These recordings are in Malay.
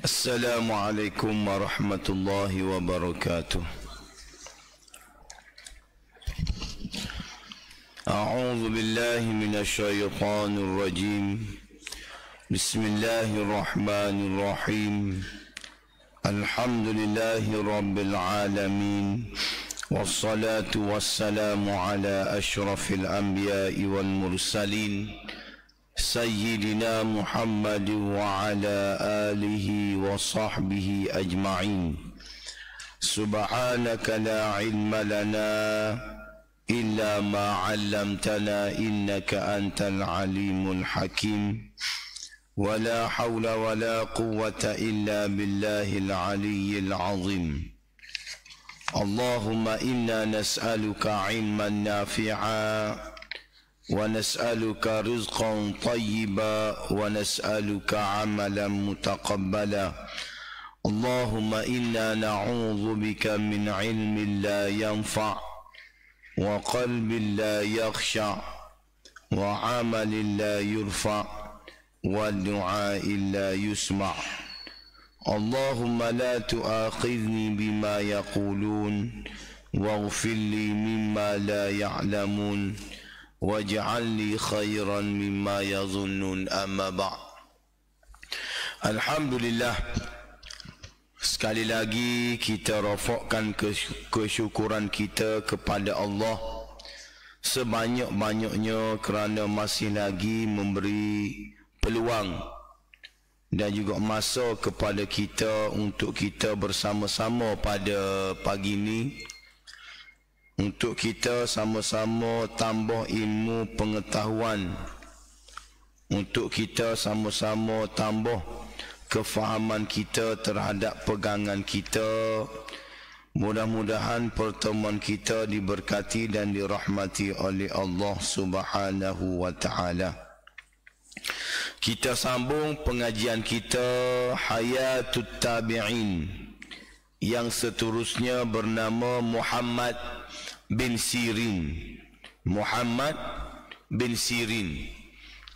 السلام عليكم ورحمة الله وبركاته. أعوذ بالله من الشيطان الرجيم. بسم الله الرحمن الرحيم. الحمد لله رب العالمين، والصلاة والسلام على أشرف الأنبياء والمرسلين سيدنا محمد وعلى آله وصحبه أجمعين. سبحانك لا علم لنا إلا ما علمتنا إنك أنت العليم الحكيم. ولا حول ولا قوة إلا بالله العلي العظيم. اللهم إنا نسألك علما نافعا، ونسألك رزقا طيبا، ونسألك عملا متقبلا. اللهم إنا نعوذ بك من علم لا ينفع، وقلب لا يخشع، وعمل لا يرفع، ودعاء لا يسمع. اللهم لا تؤاخذني بما يقولون، واغفر لي مما لا يعلمون، واجعل لي خيرا مما يظنون. أما بعد. Alhamdulillah, sekali lagi kita rafakkan kesyukuran kita kepada Allah sebanyak-banyaknya kerana masih lagi memberi peluang dan juga masa kepada kita untuk kita bersama-sama pada pagi ini, untuk kita sama-sama tambah ilmu pengetahuan, untuk kita sama-sama tambah kefahaman kita terhadap pegangan kita. Mudah-mudahan pertemuan kita diberkati dan dirahmati oleh Allah Subhanahu wa taala. Kita sambung pengajian kita Hayatut Tabi'in, yang seterusnya bernama Muhammad bin Sirin. Muhammad bin Sirin,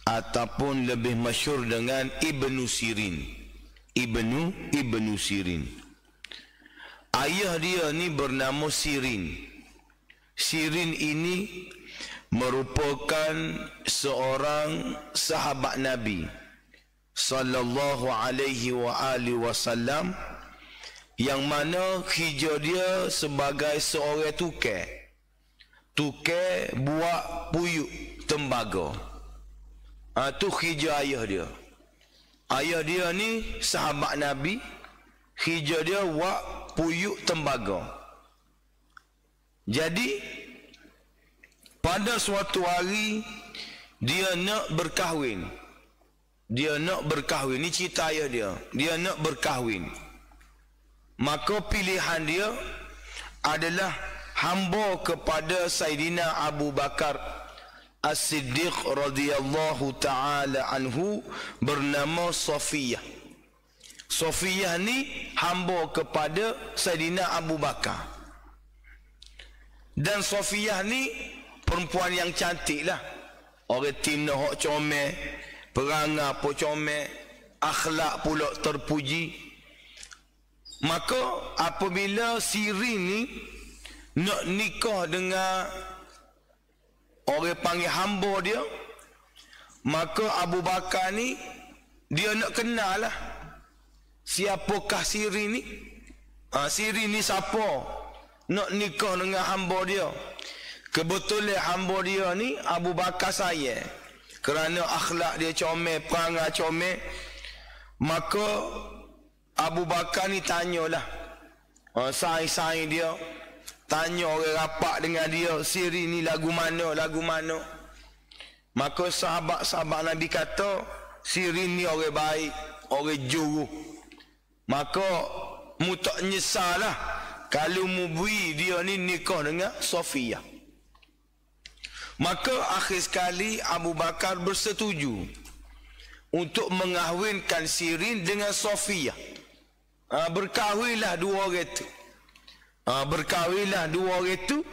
ataupun lebih masyhur dengan Ibnu Sirin. Ibnu Sirin. Ayah dia ni bernama Sirin. Sirin ini merupakan seorang sahabat Nabi sallallahu alaihi wa alihi wasallam, yang mana kerja dia sebagai seorang tukar buat puyuk tembaga. Tu kerja ayah dia. Ayah dia ni sahabat Nabi, kerja dia buat puyuk tembaga. Jadi pada suatu hari dia nak berkahwin. Ni cerita ayah dia. Dia nak berkahwin. Maka pilihan dia adalah hamba kepada Saidina Abu Bakar As-Siddiq radhiyallahu ta'ala anhu, bernama Safiyah. Safiyah ni hamba kepada Saidina Abu Bakar. Dan Safiyah ni perempuan yang cantik lah. Orang tina hok comel, perangai pun comel, akhlak pula terpuji. Maka apabila Sirin ni nak nikah dengan orang panggil hamba dia, maka Abu Bakar ni dia nak kenal lah siapakah Sirin ni. Sirin ni siapa nak nikah dengan hamba dia. Kebetulan hamba dia ni Abu Bakar sayang kerana akhlak dia comel, perangai comel. Maka Abu Bakar ni tanyalah saing-saing dia, tanya orang rapat dengan dia, Sirin ni lagu mana. Maka sahabat-sahabat Nabi kata Sirin ni orang baik, orang juru. Maka mu tak nyesal lah kalau mu beri dia ni nikah dengan Safiyah. Maka akhir sekali Abu Bakar bersetuju untuk mengahwinkan Sirin dengan Safiyah. Berkahwinlah dua orang itu.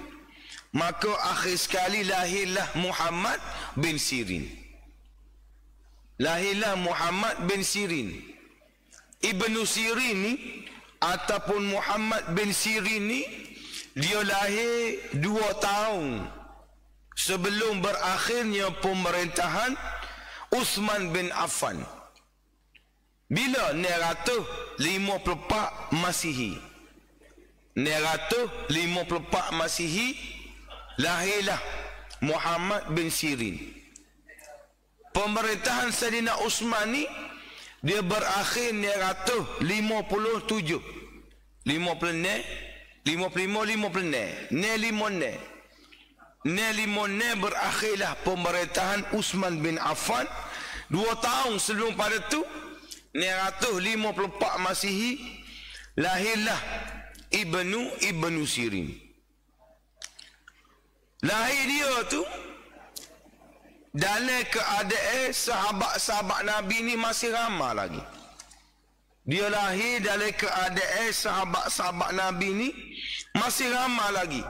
Maka akhir sekali lahirlah Muhammad bin Sirin. lahirlah Muhammad bin Sirin. Ibnu Sirin ni ataupun Muhammad bin Sirin ni, dia lahir 2 tahun sebelum berakhirnya pemerintahan Uthman bin Affan. Bila 954 Masihi. 954 Masihi lahirlah Muhammad bin Sirin. Pemerintahan Saidina Uthman ni dia berakhir 957. 55 berakhirlah pemerintahan Uthman bin Affan. 2 tahun sebelum pada tu 954 Masihi lahirlah Ibnu Sirin. Lahir dia tu dalam keadaan sahabat-sahabat Nabi ni masih ramai lagi. Dia lahir dalam keadaan sahabat-sahabat Nabi ni masih ramai lagi.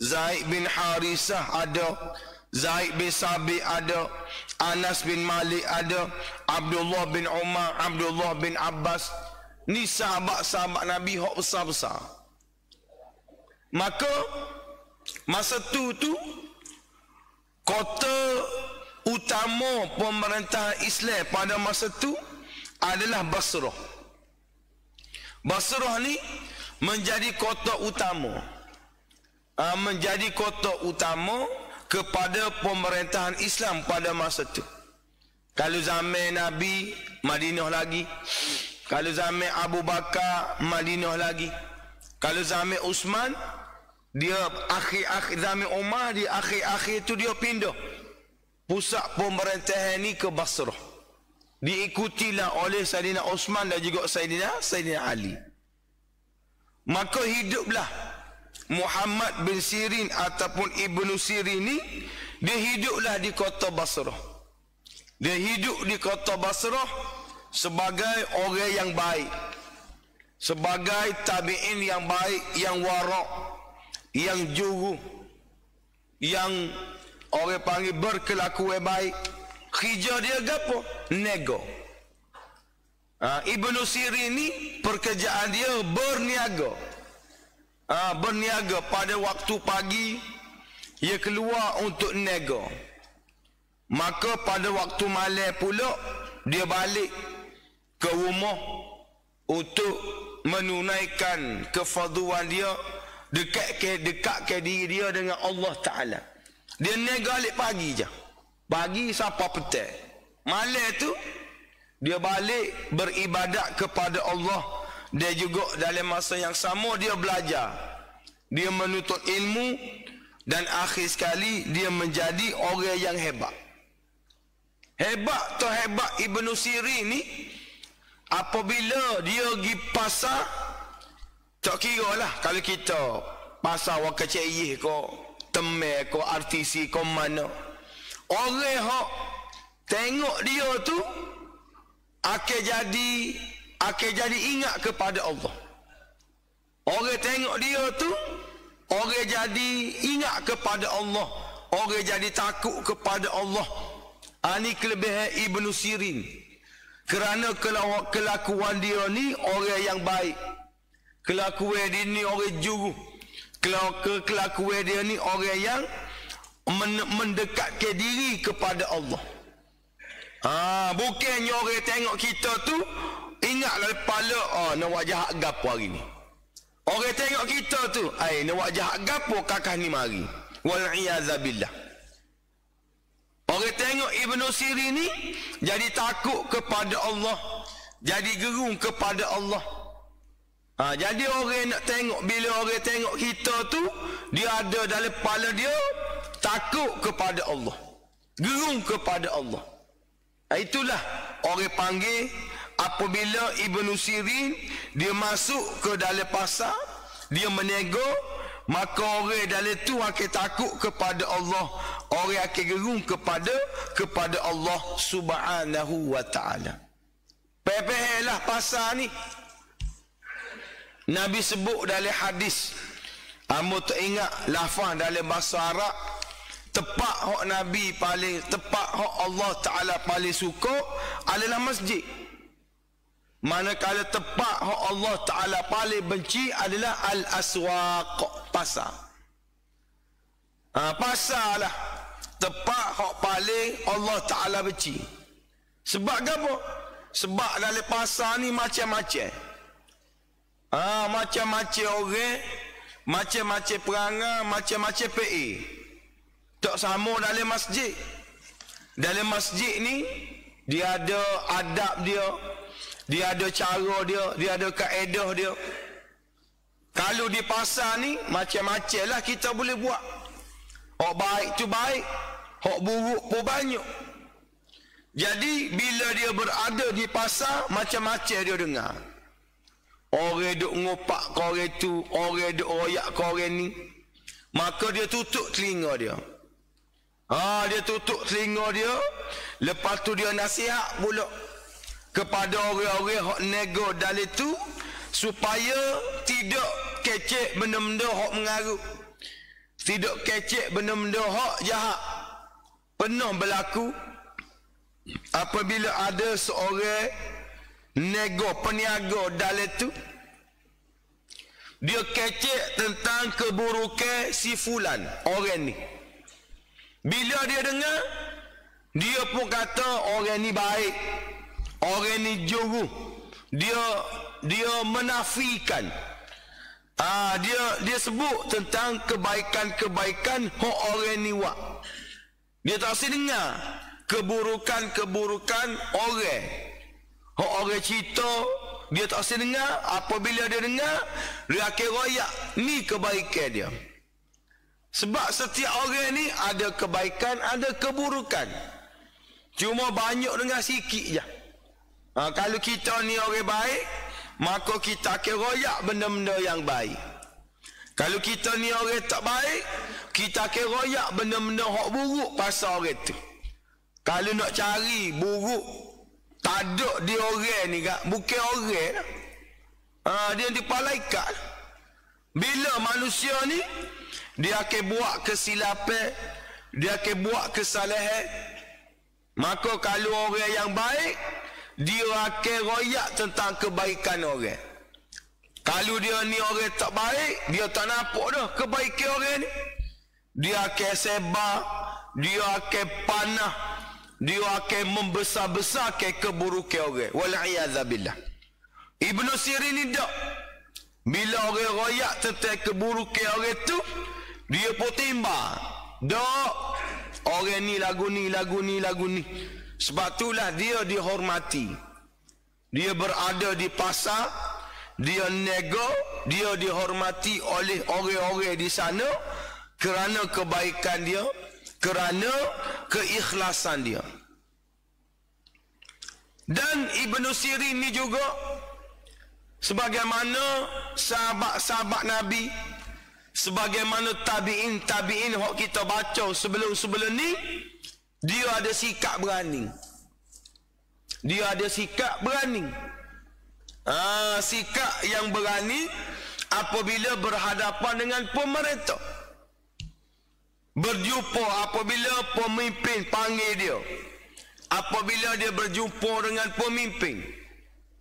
Zaid bin Harisah ada, Zaid bin Sabit ada, Anas bin Malik ada, Abdullah bin Umar, Abdullah bin Abbas. Ni sahabat-sahabat Nabi hak besar-besar. Maka masa tu kota utama pemerintahan Islam pada masa tu adalah Basrah. Basrah ni menjadi kota utama. Menjadi kota utama kepada pemerintahan Islam pada masa tu. Kalau zaman Nabi, Madinah lagi. Kalau zaman Abu Bakar, Madinah lagi. Kalau zaman Uthman, dia akhir-akhir zaman Umar, dia akhir-akhir tu dia pindah pusat pemerintahan ni ke Basrah. Diikutilah oleh Saidina Uthman dan juga Saidina Ali. Maka hiduplah Muhammad bin Sirin ataupun Ibnu Sirin ni, dia hiduplah di kota Basrah. Dia hidup di kota Basrah sebagai orang yang baik, sebagai tabi'in yang baik, yang warak, yang juru, yang orang panggil berkelakuan baik. Kerja dia gapo? Nego. Ibnu Sirin ni pekerjaan dia berniaga. Berniaga pada waktu pagi ia keluar untuk nego. Maka pada waktu malam pula dia balik ke rumah untuk menunaikan kefarduan dia, dekat ke diri dia dengan Allah Ta'ala. Dia nego balik pagi je. Pagi sampai petang. Malam tu dia balik beribadat kepada Allah. Dia juga dalam masa yang sama dia belajar. Dia menuntut ilmu dan akhir sekali dia menjadi orang yang hebat. Hebat tu hebat Ibnu Sirin ni, apabila dia pergi pasar, tak kira lah kalau kita pasar Wakaceyih ko, Temel ko, RTC ko mana, orang hok tengok dia tu akan jadi ingat kepada Allah. Orang tengok dia tu, orang jadi ingat kepada Allah, orang jadi takut kepada Allah. Ini kelebihan Ibnu Sirin. Kerana kelakuan dia ni orang yang baik, kelakuan dia ni orang juru, kelakuan dia ni orang yang mendekatkan diri kepada Allah. Bukannya orang tengok kita tu ingatlah kepala, nak wajah hak gapo hari ni. Orang tengok kita tu, nak wajah hak gapo kakak ni mari. Wal iazabillah. Orang tengok Ibnu Sirin ni jadi takut kepada Allah, jadi gerung kepada Allah. Jadi orang nak tengok, bila orang tengok kita tu, dia ada dalam kepala dia takut kepada Allah, gerung kepada Allah. Itulah orang panggil, apabila Ibnu Sirin dia masuk ke dalam pasar, dia menego, maka orang dalam tu akan takut kepada Allah, orang akan gerung kepada Allah Subhanahu wa ta'ala. Pepelah pasar ni. Nabi sebut dalam hadis, amu tak ingat lafaz dalam bahasa Arab, tepat hak Nabi paling, tepat hak Allah Ta'ala paling suka adalah masjid. Manakala tempat hak Allah Ta'ala paling benci adalah al-aswaq, pasar. Pasar lah tempat hak paling Allah Ta'ala benci. Sebab apa? Sebab dalam pasar ni macam-macam. Macam-macam orang, macam-macam perangai, macam-macam PA. Tak sama dalam masjid. Dalam masjid ni, dia ada adab dia, dia ada cara dia, dia ada kaedah dia. Kalau di pasar ni, macam-macam lah kita boleh buat. Hak baik tu baik, hak buruk pun banyak. Jadi, bila dia berada di pasar, macam-macam dia dengar. Orang duk ngopak ke orang tu, orang duk royak ke orang ni. Maka dia tutup telinga dia. Dia tutup telinga dia. Lepas tu dia nasihat pula kepada orang-orang hak nego dalam tu, supaya tidak kecek benda-benda hak mengaruh. Tidak kecek benda-benda hak jahat. Pernah berlaku apabila ada seorang nego peniaga dalam tu, dia kecek tentang keburukan si fulan, orang ni. Bila dia dengar, dia pun kata orang ni baik, orang ni juru. Dia menafikan. Dia sebut tentang kebaikan-kebaikan hak orang ni buat. Dia tak rasa dengar keburukan-keburukan orang. Hak orang cerita, dia tak rasa dengar. Apabila dia dengar, dia akan royak ni kebaikan dia. Sebab setiap orang ni ada kebaikan, ada keburukan. Cuma banyak dengar sikit je. Kalau kita ni orang baik, maka kita akan royak benda-benda yang baik. Kalau kita ni orang tak baik, kita akan royak benda-benda hak buruk pasal orang tu. Kalau nak cari buruk, tak ada di orang ni kak, bukan orang lah. Dia di malaikat. Bila manusia ni, dia akan buat kesilapan, dia akan buat kesalahan. Maka kalau orang yang baik, dia akan royak tentang kebaikan orang. Kalau dia ni orang tak baik, dia tak nampak dah kebaikan orang ni. Dia akan sebar, dia akan panah, dia akan membesar-besarkan keburukan orang. Wal'iyadzabillah. Ibnu Sirin ni tak. Bila orang royak tentang keburukan orang tu, dia pun timbang. Tak. Orang ni lagu ni, lagu ni, lagu ni. Sebab itulah dia dihormati. Dia berada di pasar, dia nego, dia dihormati oleh orang-orang di sana kerana kebaikan dia, kerana keikhlasan dia. Dan Ibnu Sirin ni juga, sebagaimana sahabat-sahabat Nabi, sebagaimana tabi'in yang kita baca sebelum-sebelum ni, dia ada sikap berani. Dia ada sikap berani. Sikap yang berani apabila berhadapan dengan pemerintah. Berjumpa apabila pemimpin panggil dia. Apabila dia berjumpa dengan pemimpin,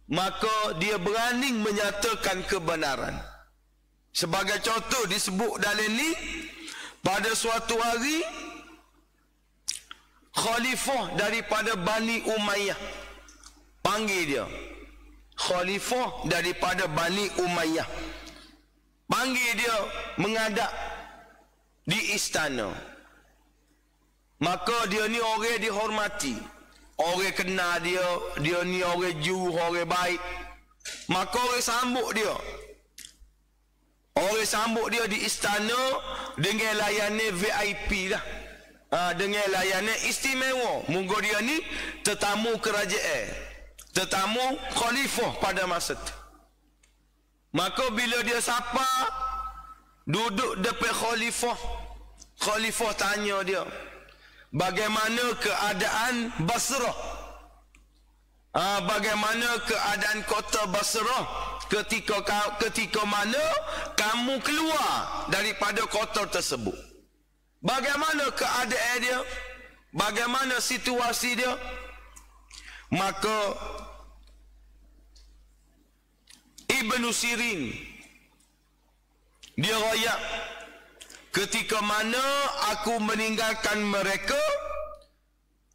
maka dia berani menyatakan kebenaran. Sebagai contoh disebut dalam ni, pada suatu hari khalifah daripada Bani Umayyah panggil dia. Khalifah daripada Bani Umayyah panggil dia menghadap di istana. Maka dia ni orang dihormati, orang kenal dia, dia ni orang juru, orang baik. Maka orang sambut dia. Orang sambut dia di istana dengan layanan VIP lah. Dengan layanan istimewa. Moga dia ni tetamu kerajaan, tetamu khalifah pada masa tu. Maka bila dia sapa, duduk depan khalifah, khalifah tanya dia, bagaimana keadaan Basrah? Bagaimana keadaan kota Basrah ketika mana kamu keluar daripada kota tersebut? Bagaimana keadaan dia? Bagaimana situasi dia? Maka Ibnu Sirin, dia royak, ketika mana aku meninggalkan mereka,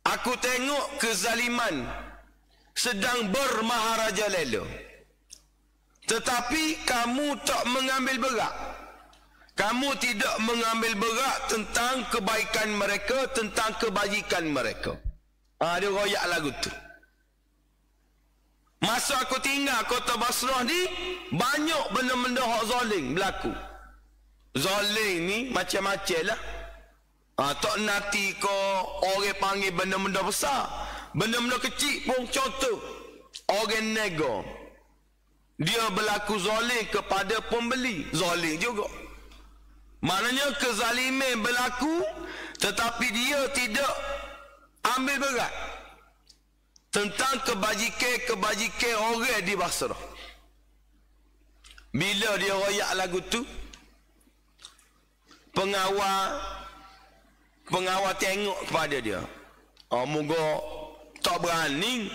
aku tengok kezaliman sedang bermaharaja lela. Tetapi kamu tak mengambil berat. Kamu tidak mengambil berat tentang kebaikan mereka, tentang kebajikan mereka. Dia royak lagu tu. Masa aku tinggal kota Basrah ni, banyak benda-benda hak zalim berlaku. Zalim ni macam-macam lah. Tak nanti kau orang panggil benda-benda besar. Benda-benda kecil pun contoh. Orang nego. Dia berlaku zalim kepada pembeli. Zalim juga. Maknanya kezaliman berlaku, tetapi dia tidak ambil berat tentang kebajikan orang di Basrah. Bila dia royak lagu tu, pengawal tengok kepada dia. Moga tak berani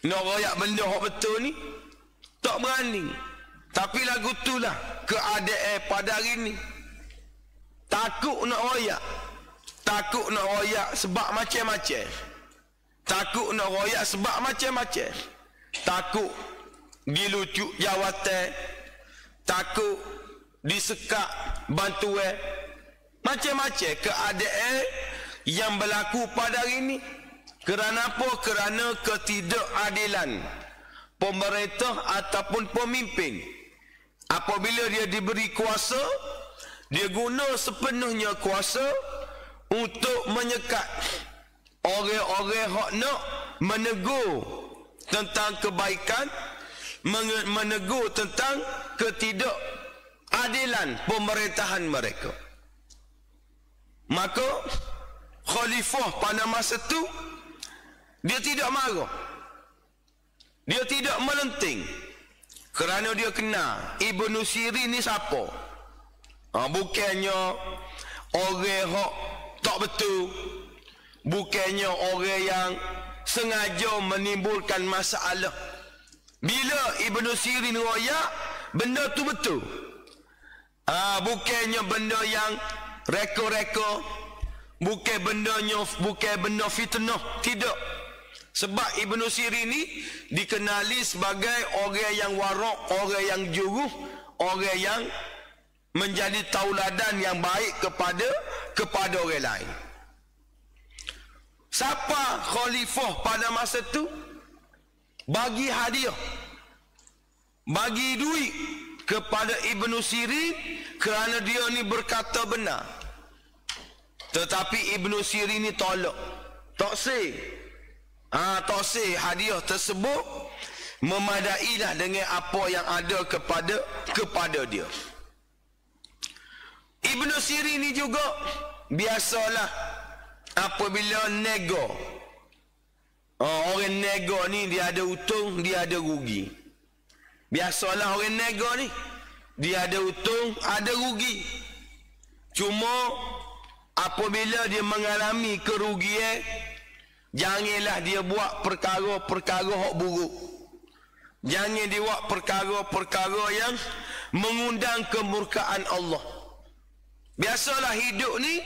nak royak benda hak betul ni. Tak berani. Tapi lagu tu lah keadaan pada hari ni. Takut nak royak. Takut nak royak sebab macam-macam. Takut nak royak sebab macam-macam. Takut dilucuk jawatan. Takut disekak bantuan. Macam-macam keadaan yang berlaku pada hari ini. Kerana apa? Kerana ketidakadilan pemerintah ataupun pemimpin. Apabila dia diberi kuasa, dia guna sepenuhnya kuasa untuk menyekat orang-orang yang nak menegur tentang kebaikan, menegur tentang ketidakadilan pemerintahan mereka. Maka khalifah pada masa itu dia tidak marah, dia tidak melenting, kerana dia kenal Ibnu Sirin ni siapa. Bukannya orang yang tak betul, bukannya orang yang sengaja menimbulkan masalah. Bila Ibnu Sirin royak, benda tu betul. Bukannya benda yang reka-reka, bukan benda fitnah, tidak. Sebab Ibnu Sirin ni dikenali sebagai orang yang warak, orang yang juruh, orang yang menjadi tauladan yang baik kepada orang lain. Siapa khalifah pada masa tu? Bagi hadiah, bagi duit kepada Ibnu Sirin kerana dia ni berkata benar. Tetapi Ibnu Sirin ni tolak. Tak sah. Tak sah hadiah tersebut memadailah dengan apa yang ada kepada dia. Ibnu Sirin ni juga biasalah apabila nego. Orang nego ni dia ada untung, dia ada rugi. Biasalah orang nego ni dia ada untung, ada rugi. Cuma apabila dia mengalami kerugian, janganlah dia buat perkara-perkara hak buruk. Jangan dia buat perkara-perkara yang mengundang kemurkaan Allah. Biasalah hidup ni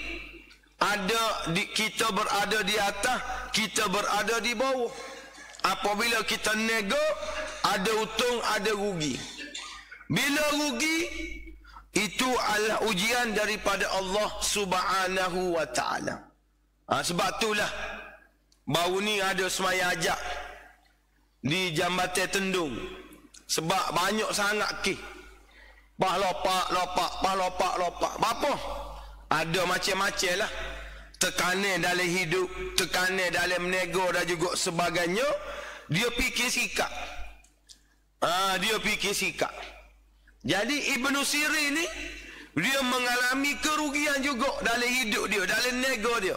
kita berada di atas, kita berada di bawah. Apabila kita nego, ada untung, ada rugi. Bila rugi, itu adalah ujian daripada Allah Subhanahu wa ta'ala. Sebab itulah baru ni ada semaya ajak di Jambatan Tendung. Sebab banyak sangat lopak. Apa? Ada macam-macam lah. Tekanan dalam hidup, tekanan dalam nego dan juga sebagainya. Dia fikir sikap. Dia fikir sikap. Jadi Ibnu Sirin ni, dia mengalami kerugian juga dalam hidup dia, dalam nego dia.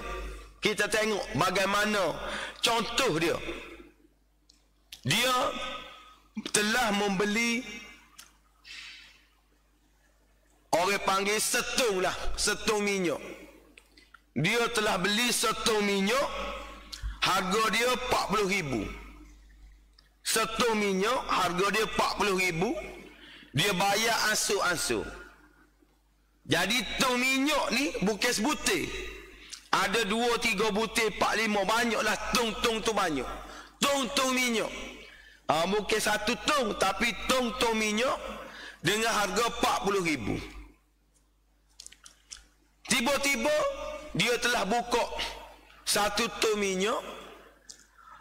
Kita tengok bagaimana contoh dia. Dia telah membeli, orang panggil setung lah, setung minyak. Dia telah beli setung minyak, harga dia 40,000. Setung minyak harga dia 40,000. Dia bayar ansur-ansur. Jadi tong minyak ni bukan sebutir. Ada 2, 3 butir, 4, 5, banyaklah tong-tong tu banyak. Tong-tong minyak. Bukan satu tong, tapi tong-tong minyak dengan harga 40,000. Tiba-tiba dia telah buka satu tong minyak,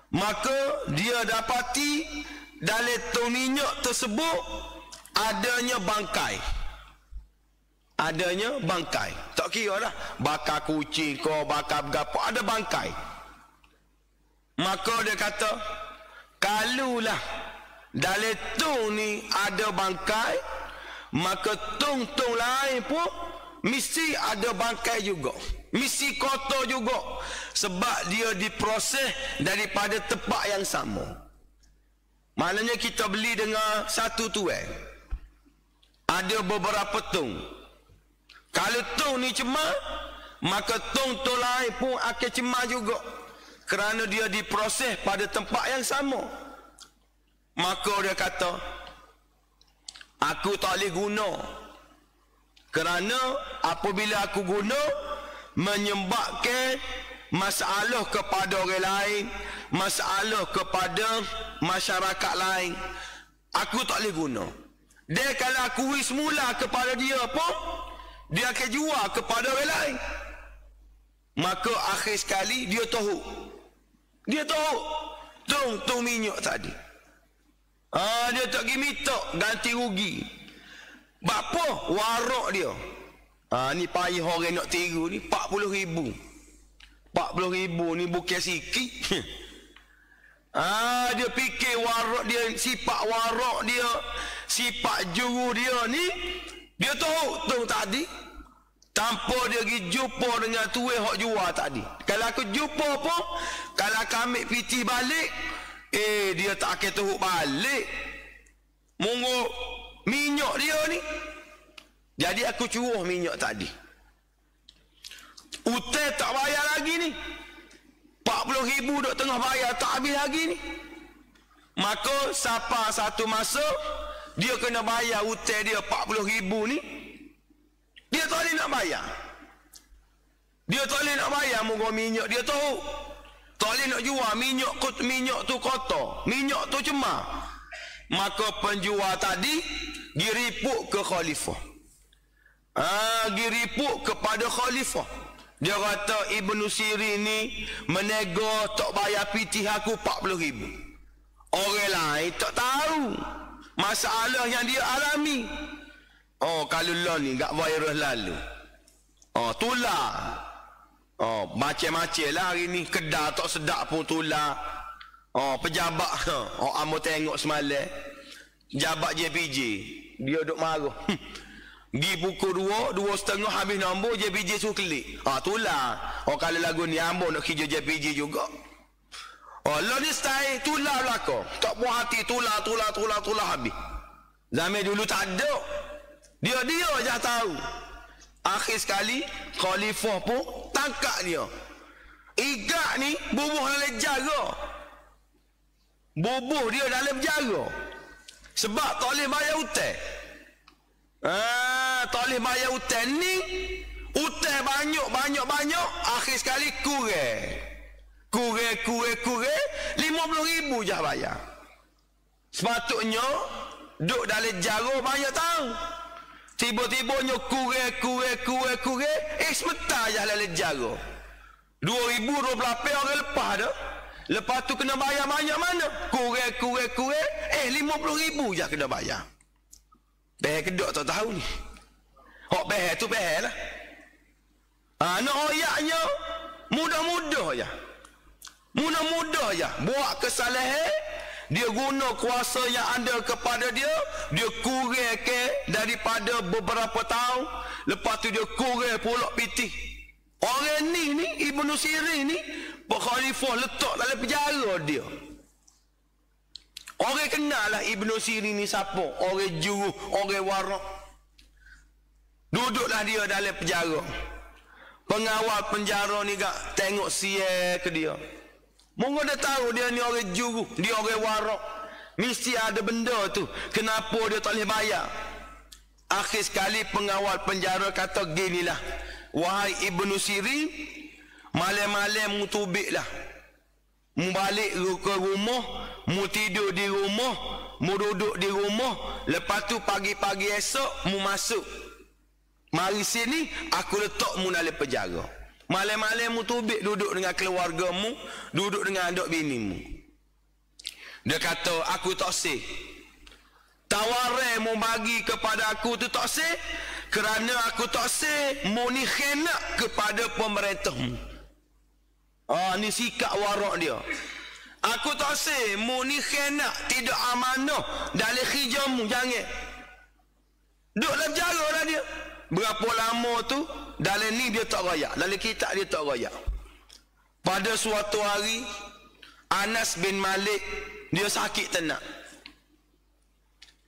maka dia dapati dalam tong minyak tersebut adanya bangkai. Adanya bangkai. Tak kira dah bakar kucing ke bakar berapa, ada bangkai. Maka dia kata, kalulah dalam tong ni ada bangkai, maka tong-tong lain pun mesti ada bangkai juga, mesti kotor juga, sebab dia diproses daripada tempat yang sama. Maknanya kita beli dengan satu tuai, ada beberapa tong. Kalau tong ni cemar, maka tong-tong lain pun akan cemar juga, kerana dia diproses pada tempat yang sama. Maka dia kata, aku tak boleh guna, kerana apabila aku guna menyebabkan masalah kepada orang lain, masalah kepada masyarakat lain, aku tak boleh guna. Dia kalau aku semula kepada dia pun, dia akan jual kepada orang lain. Maka akhir sekali dia tahu. Dia tahu tong minyak tadi. Dia tak pergi minta ganti rugi. Bapa warak dia. Ni payah orang nak tiru ni 40,000. 40,000 ni bukan sikit. Dia fikir warak dia, sifat warak dia, sifat juru dia ni, dia tahu tong tadi tanpa dia pergi jumpa dengan tuai hak jual tadi. Kalau aku jumpa pun, kalau aku ambil piti balik, dia tak akan teruk balik. Munggu minyak dia ni. Jadi aku curuh minyak tadi. Utai tak bayar lagi ni. 40,000 duk tengah bayar, tak habis lagi ni. Maka siapa satu masa dia kena bayar hutang dia 40,000 ni, dia tak boleh nak bayar. Dia tak boleh nak bayar muka minyak, dia tahu tak boleh nak jual minyak tu kotor, minyak tu cemar. Maka penjual tadi diripuk ke khalifah. Diripuk kepada khalifah. Dia kata Ibnu Sirin ni menego tak bayar pitih aku 40,000. Orang lain tak tahu masalah yang dia alami. Kalau lah ni gak virus lalu. Tular. Macam-macam lah hari ni. Kedai tak sedap pun tular. Pejabat. Amo tengok semalam. Jabat JPJ. Dia duk marah. Gi pukul 2:30 habis nombor JPJ suruh klik. Tular. Kalau lagu ni ambo nak kerja JPJ juga. Lah ni style tular belakang. Tak puas hati tular habis. Zaman dulu tak ada. Dia je tahu. Akhir sekali khalifah pun tangkap dia. Igak ni bubuh dalam jaga. Bubuh dia dalam jaga. Sebab tak boleh bayar hutang. Tak boleh bayar hutang ni. Hutang banyak. Akhir sekali kurang 50,000 je bayar. Sepatutnya duduk dalam jaro banyak tahun. Tiba-tibanya kurang. Sebentar je dalam jaro. 2028 orang lepas dah. Lepas tu kena bayar banyak mana? Kurang. 50,000 je kena bayar. Behar kedok tak tahu ni. Hak behar tu behar lah. Nak oyaknya mudah-mudah je. Mudah-mudah je. Buat kesalahan, dia guna kuasa yang ada kepada dia, dia kurang ke daripada beberapa tahun, lepas tu dia kurang pula pitih. Orang ni Ibnu Sirin ni khalifah letak dalam penjara dia. Orang kenal lah Ibnu Sirin ni siapa? Orang juru, orang warak. Duduklah dia dalam penjara. Pengawal penjara ni gak tengok sial ke dia. Mungkin dia tahu dia ni orang juru, dia orang warak. Mesti ada benda tu. Kenapa dia tak boleh bayar? Akhir sekali pengawal penjara kata ginilah, wahai Ibnu Sirin, malam-malam mu tubik lah, mu balik ke rumah, mu tidur di rumah, mu duduk di rumah. Lepas tu pagi-pagi esok mu masuk mari sini, aku letak mu dalam penjara. Malam-malam mu tubik duduk dengan keluarga mu, duduk dengan anak bini mu. Dia kata aku tak sih. Tawaran mu bagi kepada aku tu tak sih, kerana aku tak sih mu ni khianat kepada pemerintahmu. Ni sikap warak dia. Aku tak sih mu ni khianat, tidak amanah dalam khijamu, jangan. Duduk dalam penjara lah dia. Berapa lama tu dalam ni dia tak royak, dalam kitab dia tak royak. Pada suatu hari Anas bin Malik dia sakit tenat.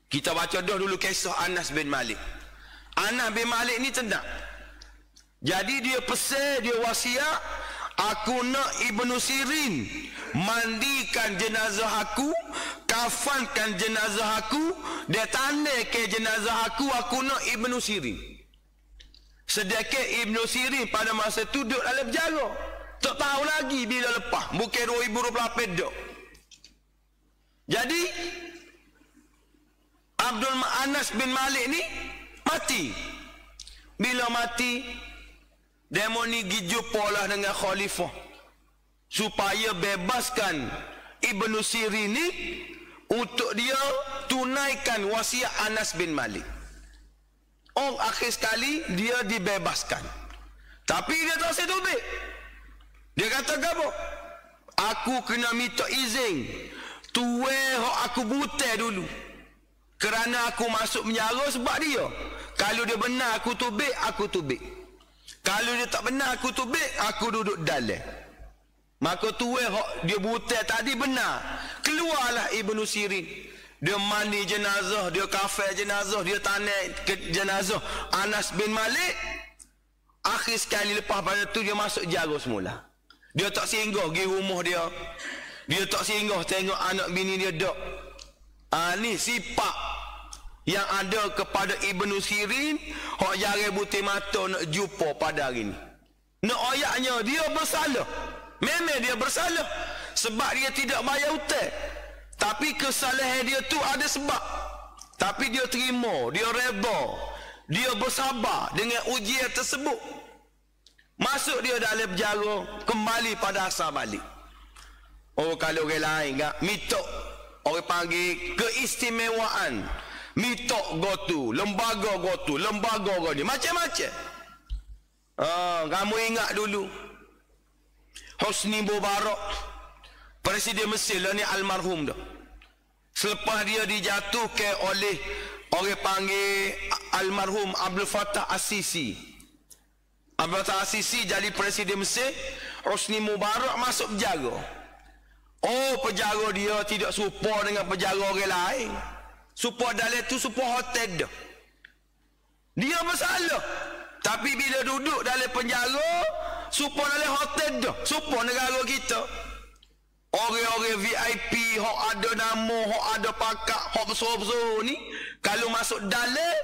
Kita baca dah dulu kisah Anas bin Malik. Anas bin Malik ni tenat. Jadi dia pesan, dia wasiat, aku nak Ibnu Sirin mandikan jenazah aku, kafankan jenazah aku, dia tanda ke jenazah aku nak Ibnu Sirin. Sedekah Ibnu Sirin pada masa tu duduk dalam penjara. Tak tahu lagi bila lepas. Bukan 2028 dah. Jadi Anas bin Malik ni mati. Bila mati, demo ni pergi jumpa lah dengan khalifah supaya bebaskan Ibnu Sirin ni untuk dia tunaikan wasiat Anas bin Malik. Akhir sekali dia dibebaskan. Tapi dia tak setubik. Dia kata apa? Aku kena minta izin tuwe hok aku butai dulu. Kerana aku masuk penjara sebab dia. Kalau dia benar aku tubik, aku tubik. Kalau dia tak benar aku tubik, aku duduk dalam. Maka tuwe hok dia butai tadi benar. Keluarlah Ibnu Sirin. Dia mandi jenazah, dia kafan jenazah, dia tanai ke jenazah Anas bin Malik. Akhir sekali lepas pada tu dia masuk penjara semula. Dia tak singgah pergi rumah dia. Dia tak singgah tengok anak bini dia dok. Ni sifat yang ada kepada Ibnu Sirin, hok jari butir mata nak jumpa pada hari ni. Nak ayatnya dia bersalah. Memang dia bersalah sebab dia tidak bayar hutang. Tapi kesalahan dia tu ada sebab. Tapi dia terima, dia reda, dia bersabar dengan ujian tersebut. Masuk dia dalam penjara, kembali pada asal balik. Kalau orang lain tak mitok, orang panggil keistimewaan, mitok gotu, lembaga gotu, lembaga gotu, macam-macam. Kamu ingat dulu Hosni Mubarak, Presiden Mesir lah ni, almarhum dah. Selepas dia dijatuhkan oleh orang panggil almarhum Abdul Fattah As-Sisi. Abdul Fattah As-Sisi jadi Presiden Mesir, Hosni Mubarak masuk penjara. Penjara dia tidak serupa dengan penjara orang lain. Serupa dalam tu serupa hotel dah. Dia bersalah. Tapi bila duduk dalam penjara, serupa dalam hotel dah. Serupa negara kita. Orang-orang VIP, hok ada nama, hok ada pakak, hok besar-besar ni, kalau masuk dalam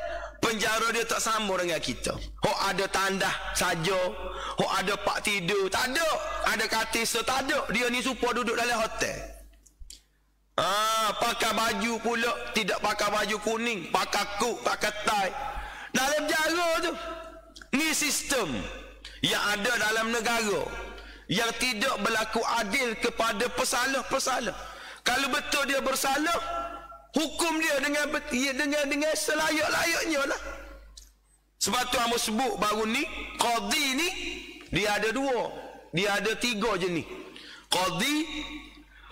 penjara dia tak sama dengan kita. Hok ada tandah saja, hok ada pak tidur, tak ada. Ada katil, tak ada. Dia ni supaya duduk dalam hotel. Pakai baju pula tidak pakai baju kuning, pakai kuk, pakai tie. Dalam penjara tu. Ni sistem yang ada dalam negara yang tidak berlaku adil kepada pesalah-pesalah. Kalau betul dia bersalah, hukum dia dengan selayak-layaknya lah. Sebab tu Amos sebut baru ni, qadi ni dia ada dua, dia ada tiga jenis. Qadi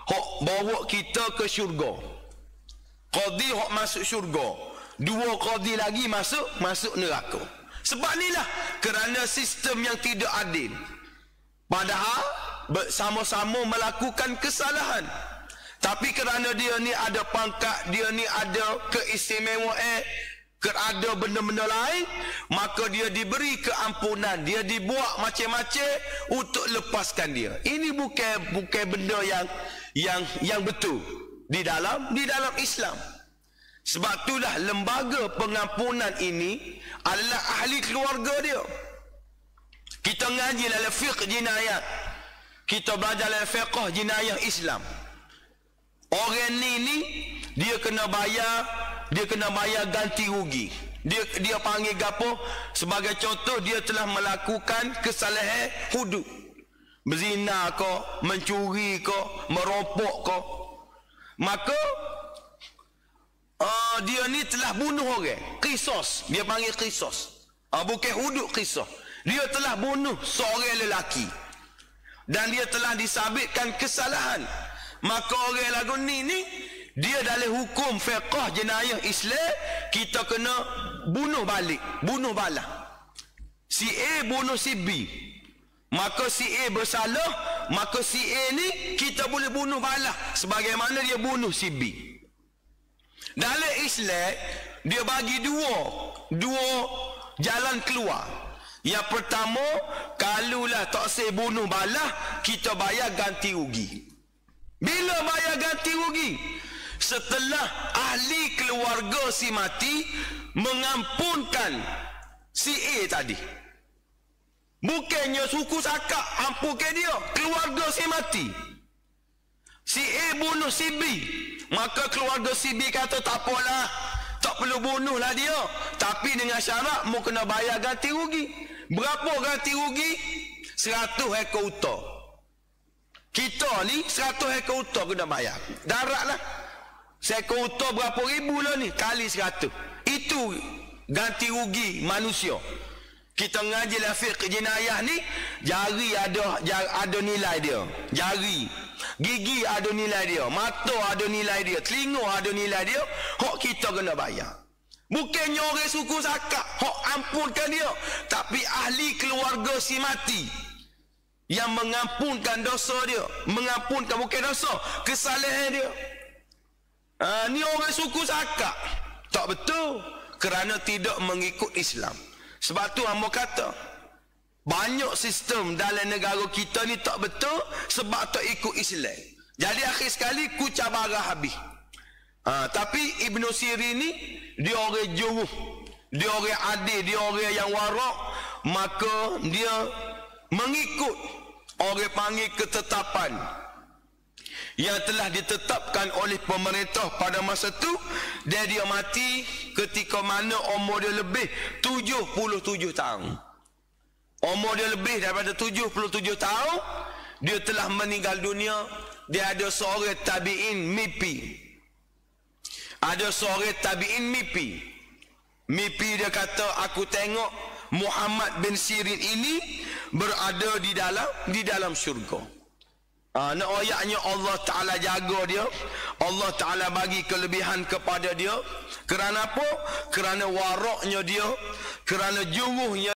hok bawa kita ke syurga, qadi hok masuk syurga, dua qadi lagi masuk neraka. Sebab inilah kerana sistem yang tidak adil. Padahal bersama-sama melakukan kesalahan. Tapi kerana dia ni ada pangkat, dia ni ada keistimewaan, ada benda-benda lain, maka dia diberi keampunan, dia dibuat macam-macam untuk lepaskan dia. Ini bukan benda yang betul. di dalam Islam. Sebab itulah lembaga pengampunan ini adalah ahli keluarga dia. Kita ngaji dalam fiqh jinayat, kita belajar dalam fiqh jinayah Islam. Orang ni dia kena bayar ganti rugi. Dia panggil gapo? Sebagai contoh, dia telah melakukan kesalahan hudud, berzina ke, mencuri ke, merompok ke, maka dia ni telah bunuh orang. Qisas, dia panggil qisas. Bukan hudud, qisas. Dia telah bunuh seorang lelaki dan dia telah disabitkan kesalahan. Maka orang lagu ni dia dalam hukum fiqh jenayah Islam, kita kena bunuh balik, bunuh balas. Si A bunuh si B, maka si A bersalah, maka si A ni kita boleh bunuh balas sebagaimana dia bunuh si B. Dalam Islam dia bagi dua jalan keluar. Yang pertama, kalulah tak say bunuh balas, kita bayar ganti rugi. Bila bayar ganti rugi? Setelah ahli keluarga si mati mengampunkan si A tadi. Bukannya suku sakak ampunkan dia, keluarga si mati. Si A bunuh si B, maka keluarga si B kata tak apalah, tak perlu bunuhlah dia, tapi dengan syarat mu kena bayar ganti rugi. Berapa ganti rugi? 100 ekor unta. Kita ni 100 ekor unta kena bayar. Daratlah. Seekor unta berapa ribu lah ni, kali 100. Itu ganti rugi manusia. Kita ngaji lah fiqh jenayah ni, jari ada nilai dia. Jari, gigi ada nilai dia, mata ada nilai dia, telinga ada nilai dia. Hak kita kena bayar. Bukannya orang suku sakak hak ampunkan dia, tapi ahli keluarga si mati yang mengampunkan dosa dia. Mengampunkan bukan dosa, kesalahan dia. Ni orang suku sakak. Tak betul, kerana tidak mengikut Islam. Sebab tu hamba kata banyak sistem dalam negara kita ni tak betul sebab tak ikut Islam. Jadi akhir sekali kucabarah habis. Tapi Ibn Sirin ni dia orang juruh, dia orang adil, dia orang yang warak, maka dia mengikut orang panggil ketetapan yang telah ditetapkan oleh pemerintah pada masa tu. Dan dia mati ketika mana umur dia lebih 77 tahun. Umur dia lebih daripada 77 tahun, dia telah meninggal dunia. Dia ada seorang tabi'in mimpi. Ada seorang tabi'in mimpi. Mimpi dia kata, aku tengok Muhammad bin Sirin ini berada di dalam syurga. Nak ayatnya Allah Ta'ala jaga dia, Allah Ta'ala bagi kelebihan kepada dia. Kerana apa? Kerana waraknya dia, kerana juruhnya